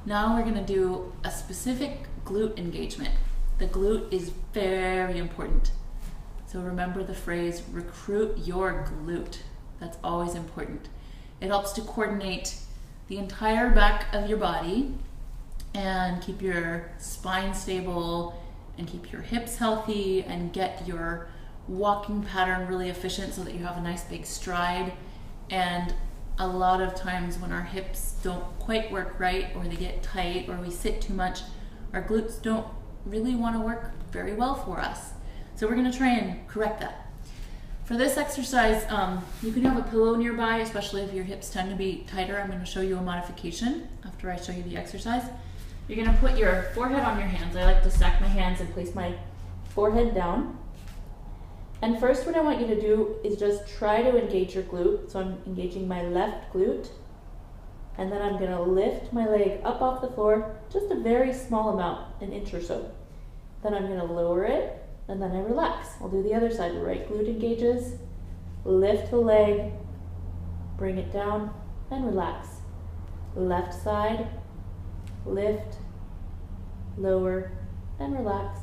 Now we're gonna do a specific glute engagement. The glute is very important. So remember the phrase, recruit your glute. That's always important. It helps to coordinate the entire back of your body and keep your spine stable and keep your hips healthy and get your walking pattern really efficient so that you have a nice big stride. And a lot of times when our hips don't quite work right, or they get tight, or we sit too much, our glutes don't really want to work very well for us. So we're going to try and correct that. For this exercise, you can have a pillow nearby, especially if your hips tend to be tighter. I'm going to show you a modification after I show you the exercise. You're going to put your forehead on your hands. I like to stack my hands and place my forehead down. And first what I want you to do is just try to engage your glute. So I'm engaging my left glute. And then I'm going to lift my leg up off the floor, just a very small amount, an inch or so. Then I'm going to lower it, and then I relax. I'll do the other side. Right glute engages, lift the leg, bring it down, and relax. Left side, lift, lower, and relax.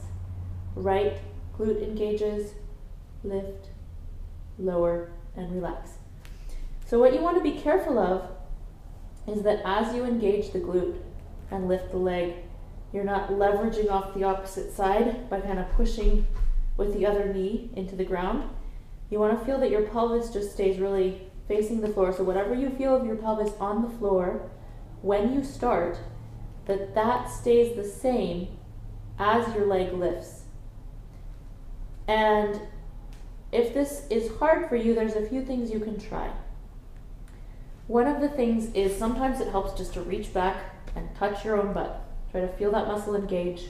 Right glute engages, lift, lower, and relax. So what you want to be careful of is that as you engage the glute and lift the leg, you're not leveraging off the opposite side by kind of pushing with the other knee into the ground. You want to feel that your pelvis just stays really facing the floor. So whatever you feel of your pelvis on the floor when you start, that stays the same as your leg lifts. And if this is hard for you, there's a few things you can try. One of the things is sometimes it helps just to reach back and touch your own butt. Try to feel that muscle engage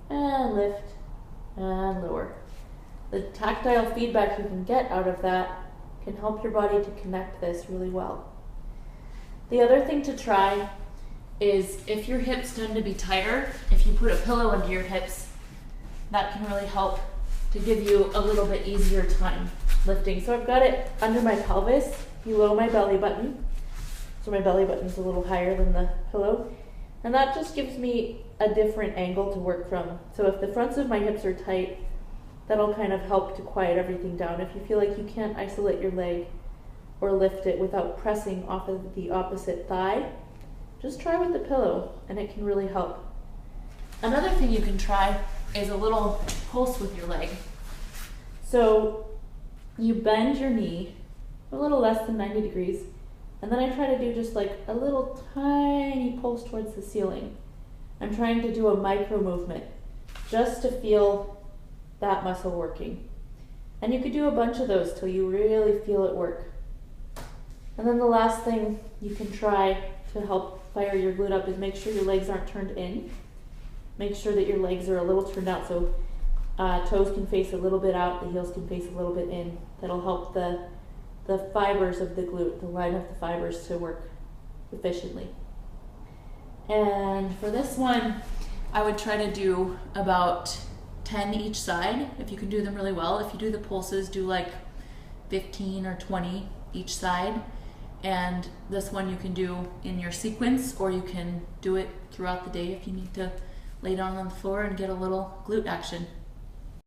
and lift and lower. The tactile feedback you can get out of that can help your body to connect this really well. The other thing to try is if your hips tend to be tighter, if you put a pillow under your hips, that can really help to give you a little bit easier time lifting. So I've got it under my pelvis, below my belly button. So my belly button's a little higher than the pillow. And that just gives me a different angle to work from. So if the fronts of my hips are tight, that'll kind of help to quiet everything down. If you feel like you can't isolate your leg or lift it without pressing off of the opposite thigh, just try with the pillow and it can really help. Another thing you can try is a little pulse with your leg. So you bend your knee a little less than 90 degrees, and then I try to do just like a little tiny pulse towards the ceiling. I'm trying to do a micro movement just to feel that muscle working. And you could do a bunch of those till you really feel it work. And then the last thing you can try to help fire your glute up is make sure your legs aren't turned in. Make sure that your legs are a little turned out, so toes can face a little bit out, the heels can face a little bit in. That'll help the fibers of the glute, the line of the fibers, to work efficiently. And for this one, I would try to do about 10 each side, if you can do them really well. If you do the pulses, do like 15 or 20 each side. And this one you can do in your sequence, or you can do it throughout the day if you need to lay down on the floor and get a little glute action.